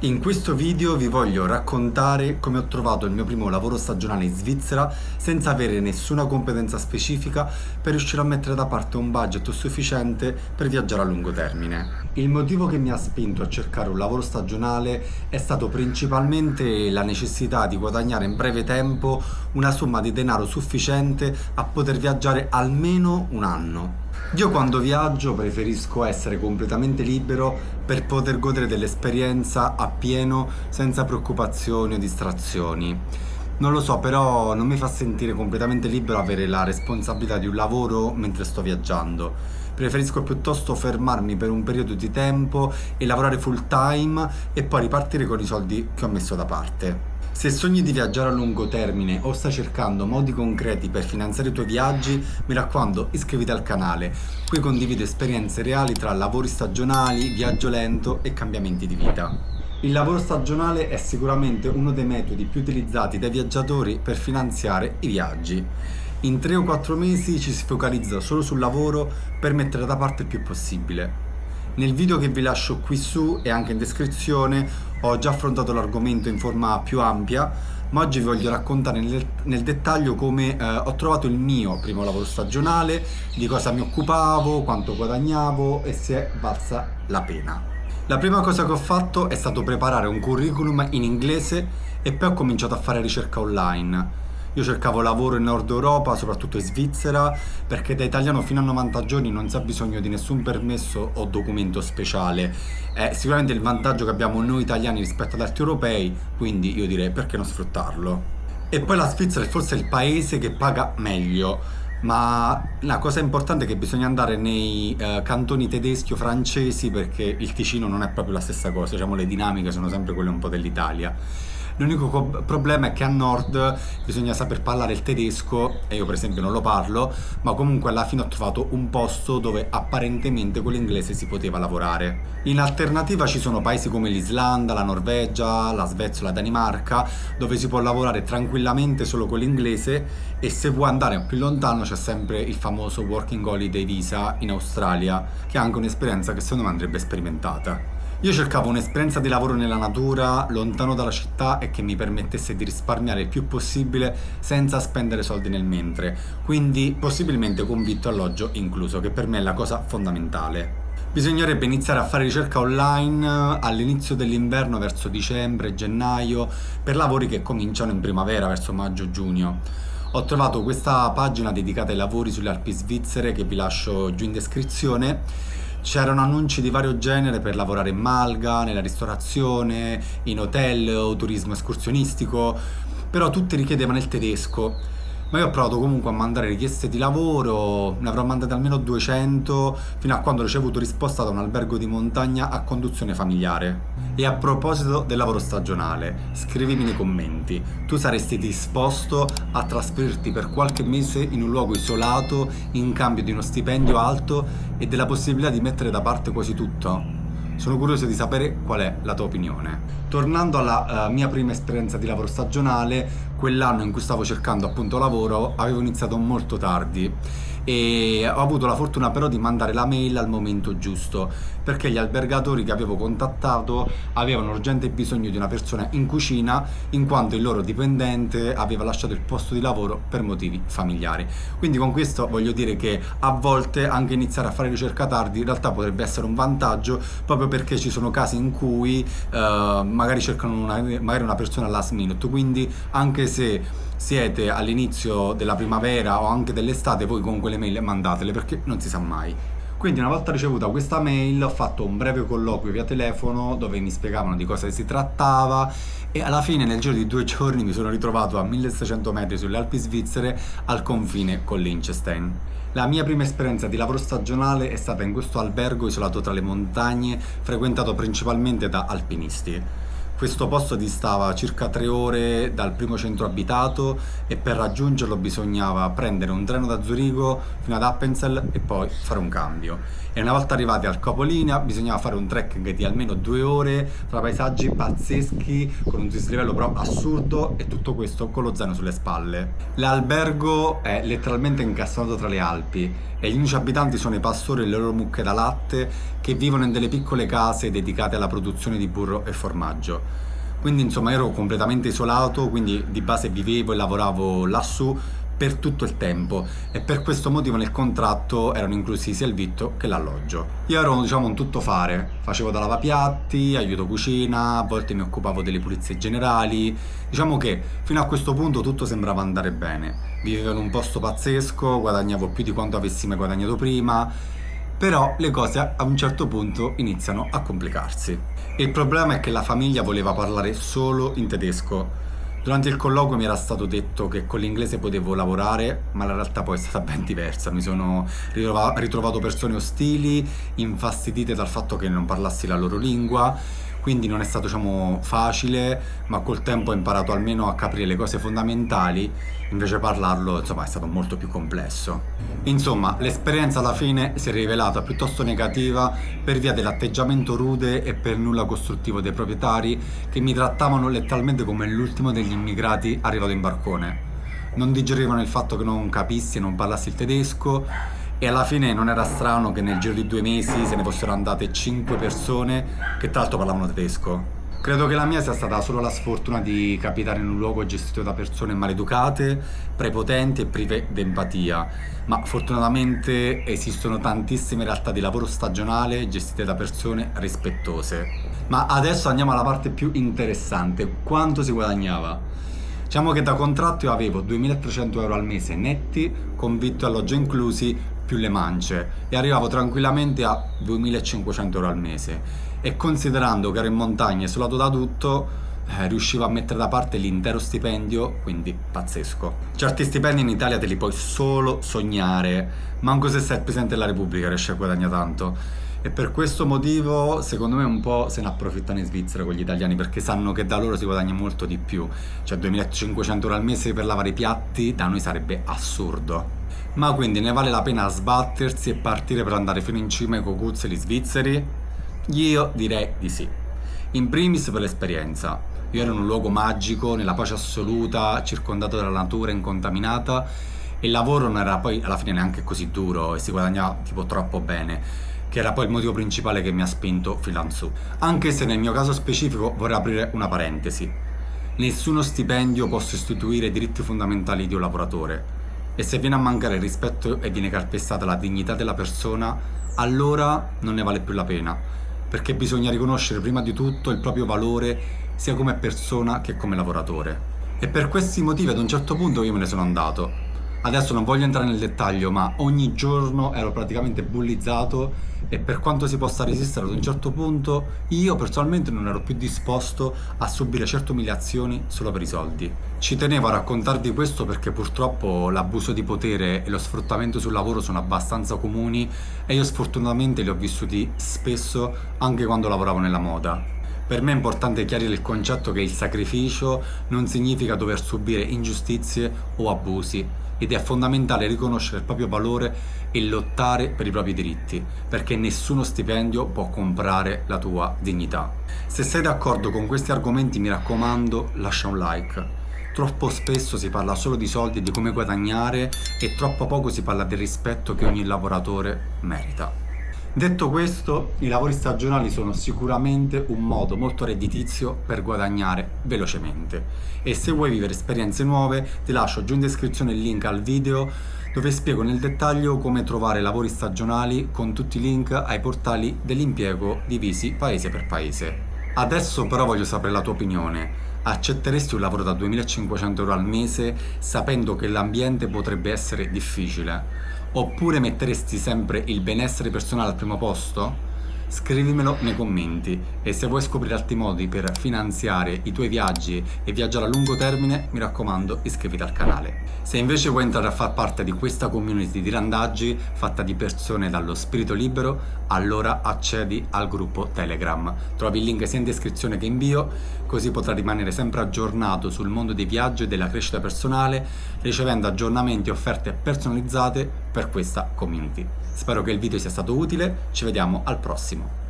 In questo video vi voglio raccontare come ho trovato il mio primo lavoro stagionale in Svizzera senza avere nessuna competenza specifica per riuscire a mettere da parte un budget sufficiente per viaggiare a lungo termine. Il motivo che mi ha spinto a cercare un lavoro stagionale è stato principalmente la necessità di guadagnare in breve tempo una somma di denaro sufficiente a poter viaggiare almeno un anno. Io quando viaggio preferisco essere completamente libero per poter godere dell'esperienza appieno senza preoccupazioni o distrazioni. Non lo so, però non mi fa sentire completamente libero avere la responsabilità di un lavoro mentre sto viaggiando. Preferisco piuttosto fermarmi per un periodo di tempo e lavorare full time e poi ripartire con i soldi che ho messo da parte. Se sogni di viaggiare a lungo termine o stai cercando modi concreti per finanziare i tuoi viaggi, mi raccomando, iscriviti al canale. Qui condivido esperienze reali tra lavori stagionali, viaggio lento e cambiamenti di vita. Il lavoro stagionale è sicuramente uno dei metodi più utilizzati dai viaggiatori per finanziare i viaggi. In 3 o 4 mesi ci si focalizza solo sul lavoro per mettere da parte il più possibile. Nel video che vi lascio qui su e anche in descrizione ho già affrontato l'argomento in forma più ampia, ma oggi vi voglio raccontare nel dettaglio come ho trovato il mio primo lavoro stagionale, di cosa mi occupavo, quanto guadagnavo e se è valsa la pena. La prima cosa che ho fatto è stato preparare un curriculum in inglese e poi ho cominciato a fare ricerca online. Io cercavo lavoro in Nord Europa, soprattutto in Svizzera, perché da italiano fino a 90 giorni non si ha bisogno di nessun permesso o documento speciale. È sicuramente il vantaggio che abbiamo noi italiani rispetto ad altri europei, quindi io direi perché non sfruttarlo. E poi la Svizzera è forse il paese che paga meglio, ma la cosa importante è che bisogna andare nei cantoni tedeschi o francesi perché il Ticino non è proprio la stessa cosa, diciamo le dinamiche sono sempre quelle un po' dell'Italia. L'unico problema è che a nord bisogna saper parlare il tedesco e io per esempio non lo parlo, ma comunque alla fine ho trovato un posto dove apparentemente con l'inglese si poteva lavorare. In alternativa ci sono paesi come l'Islanda, la Norvegia, la Svezia, la Danimarca, dove si può lavorare tranquillamente solo con l'inglese e se vuoi andare più lontano c'è sempre il famoso Working Holiday Visa in Australia, che è anche un'esperienza che secondo me andrebbe sperimentata. Io cercavo un'esperienza di lavoro nella natura, lontano dalla città e che mi permettesse di risparmiare il più possibile senza spendere soldi nel mentre, quindi possibilmente con vitto e alloggio incluso, che per me è la cosa fondamentale. Bisognerebbe iniziare a fare ricerca online all'inizio dell'inverno verso dicembre, gennaio, per lavori che cominciano in primavera verso maggio-giugno. Ho trovato questa pagina dedicata ai lavori sulle Alpi svizzere che vi lascio giù in descrizione. C'erano annunci di vario genere per lavorare in malga, nella ristorazione, in hotel o turismo escursionistico, però tutti richiedevano il tedesco. Ma io ho provato comunque a mandare richieste di lavoro, ne avrò mandate almeno 200, fino a quando ho ricevuto risposta da un albergo di montagna a conduzione familiare. E a proposito del lavoro stagionale, scrivimi nei commenti, tu saresti disposto a trasferirti per qualche mese in un luogo isolato in cambio di uno stipendio alto e della possibilità di mettere da parte quasi tutto? Sono curioso di sapere qual è la tua opinione. Tornando alla mia prima esperienza di lavoro stagionale, quell'anno in cui stavo cercando appunto lavoro, avevo iniziato molto tardi e ho avuto la fortuna però di mandare la mail al momento giusto, perché gli albergatori che avevo contattato avevano urgente bisogno di una persona in cucina in quanto il loro dipendente aveva lasciato il posto di lavoro per motivi familiari. Quindi con questo voglio dire che a volte anche iniziare a fare ricerca tardi in realtà potrebbe essere un vantaggio, proprio perché ci sono casi in cui magari cercano magari una persona last minute, quindi anche se siete all'inizio della primavera o anche dell'estate, voi con quelle mail mandatele perché non si sa mai. Quindi una volta ricevuta questa mail ho fatto un breve colloquio via telefono dove mi spiegavano di cosa si trattava e alla fine nel giro di 2 giorni mi sono ritrovato a 1600 metri sulle Alpi svizzere al confine con Liechtenstein. La mia prima esperienza di lavoro stagionale è stata in questo albergo isolato tra le montagne, frequentato principalmente da alpinisti. Questo posto distava circa 3 ore dal primo centro abitato e per raggiungerlo bisognava prendere un treno da Zurigo fino ad Appenzell e poi fare un cambio. E una volta arrivati al capolinea bisognava fare un trekking di almeno 2 ore tra paesaggi pazzeschi con un dislivello però assurdo, e tutto questo con lo zaino sulle spalle. L'albergo è letteralmente incastrato tra le Alpi e gli unici abitanti sono i pastori e le loro mucche da latte, che vivono in delle piccole case dedicate alla produzione di burro e formaggio. Quindi insomma ero completamente isolato, quindi di base vivevo e lavoravo lassù per tutto il tempo, e per questo motivo nel contratto erano inclusi sia il vitto che l'alloggio. Io ero, diciamo, un tuttofare, facevo da lavapiatti, aiuto cucina, a volte mi occupavo delle pulizie generali. Diciamo che fino a questo punto tutto sembrava andare bene. Vivevo in un posto pazzesco, guadagnavo più di quanto avessi mai guadagnato prima, però le cose a un certo punto iniziano a complicarsi. Il problema è che la famiglia voleva parlare solo in tedesco. Durante il colloquio mi era stato detto che con l'inglese potevo lavorare, ma la realtà poi è stata ben diversa. Mi sono ritrovato persone ostili, infastidite dal fatto che non parlassi la loro lingua, quindi non è stato, diciamo, facile, ma col tempo ho imparato almeno a capire le cose fondamentali, invece parlarlo, insomma, è stato molto più complesso. Insomma, l'esperienza alla fine si è rivelata piuttosto negativa per via dell'atteggiamento rude e per nulla costruttivo dei proprietari, che mi trattavano letteralmente come l'ultimo degli immigrati arrivato in barcone. Non digerivano il fatto che non capissi e non parlassi il tedesco, e alla fine non era strano che nel giro di 2 mesi se ne fossero andate 5 persone che tra l'altro parlavano tedesco. Credo che la mia sia stata solo la sfortuna di capitare in un luogo gestito da persone maleducate, prepotenti e prive d'empatia, ma fortunatamente esistono tantissime realtà di lavoro stagionale gestite da persone rispettose. Ma adesso andiamo alla parte più interessante: quanto si guadagnava? Diciamo che da contratto io avevo 2.300 euro al mese netti, con vitto e alloggio inclusi, più le mance, e arrivavo tranquillamente a 2.500 euro al mese. E considerando che ero in montagna, isolato da tutto, riuscivo a mettere da parte l'intero stipendio, quindi pazzesco. Certi stipendi in Italia te li puoi solo sognare, manco se sei il Presidente della Repubblica riesci a guadagnare tanto. E per questo motivo, secondo me, un po' se ne approfittano in Svizzera con gli italiani, perché sanno che da loro si guadagna molto di più. Cioè 2.500 euro al mese per lavare i piatti, da noi sarebbe assurdo. Ma quindi ne vale la pena sbattersi e partire per andare fino in cima ai cocuzzoli svizzeri? Io direi di sì. In primis per l'esperienza. Io ero in un luogo magico, nella pace assoluta, circondato dalla natura incontaminata, e il lavoro non era poi alla fine neanche così duro e si guadagnava tipo troppo bene, che era poi il motivo principale che mi ha spinto fino in su. Anche se nel mio caso specifico vorrei aprire una parentesi: nessuno stipendio può sostituire i diritti fondamentali di un lavoratore, e se viene a mancare il rispetto e viene calpestata la dignità della persona, allora non ne vale più la pena, perché bisogna riconoscere prima di tutto il proprio valore sia come persona che come lavoratore. E per questi motivi ad un certo punto io me ne sono andato. Adesso non voglio entrare nel dettaglio, ma ogni giorno ero praticamente bullizzato, e per quanto si possa resistere ad un certo punto, io personalmente non ero più disposto a subire certe umiliazioni solo per i soldi. Ci tenevo a raccontarvi questo perché purtroppo l'abuso di potere e lo sfruttamento sul lavoro sono abbastanza comuni, e io sfortunatamente li ho vissuti spesso anche quando lavoravo nella moda. Per me è importante chiarire il concetto che il sacrificio non significa dover subire ingiustizie o abusi, ed è fondamentale riconoscere il proprio valore e lottare per i propri diritti, perché nessuno stipendio può comprare la tua dignità. Se sei d'accordo con questi argomenti, mi raccomando, lascia un like. Troppo spesso si parla solo di soldi e di come guadagnare, e troppo poco si parla del rispetto che ogni lavoratore merita. Detto questo, i lavori stagionali sono sicuramente un modo molto redditizio per guadagnare velocemente, e se vuoi vivere esperienze nuove ti lascio giù in descrizione il link al video dove spiego nel dettaglio come trovare lavori stagionali, con tutti i link ai portali dell'impiego divisi paese per paese. Adesso però voglio sapere la tua opinione. Accetteresti un lavoro da 2.500 euro al mese sapendo che l'ambiente potrebbe essere difficile? Oppure metteresti sempre il benessere personale al primo posto? Scrivimelo nei commenti e se vuoi scoprire altri modi per finanziare i tuoi viaggi e viaggiare a lungo termine, mi raccomando, iscriviti al canale. Se invece vuoi entrare a far parte di questa community di randaggi fatta di persone dallo spirito libero, allora accedi al gruppo Telegram. Trovi il link sia in descrizione che in bio, così potrai rimanere sempre aggiornato sul mondo dei viaggi e della crescita personale, ricevendo aggiornamenti e offerte personalizzate per questa community. Spero che il video sia stato utile, ci vediamo al prossimo.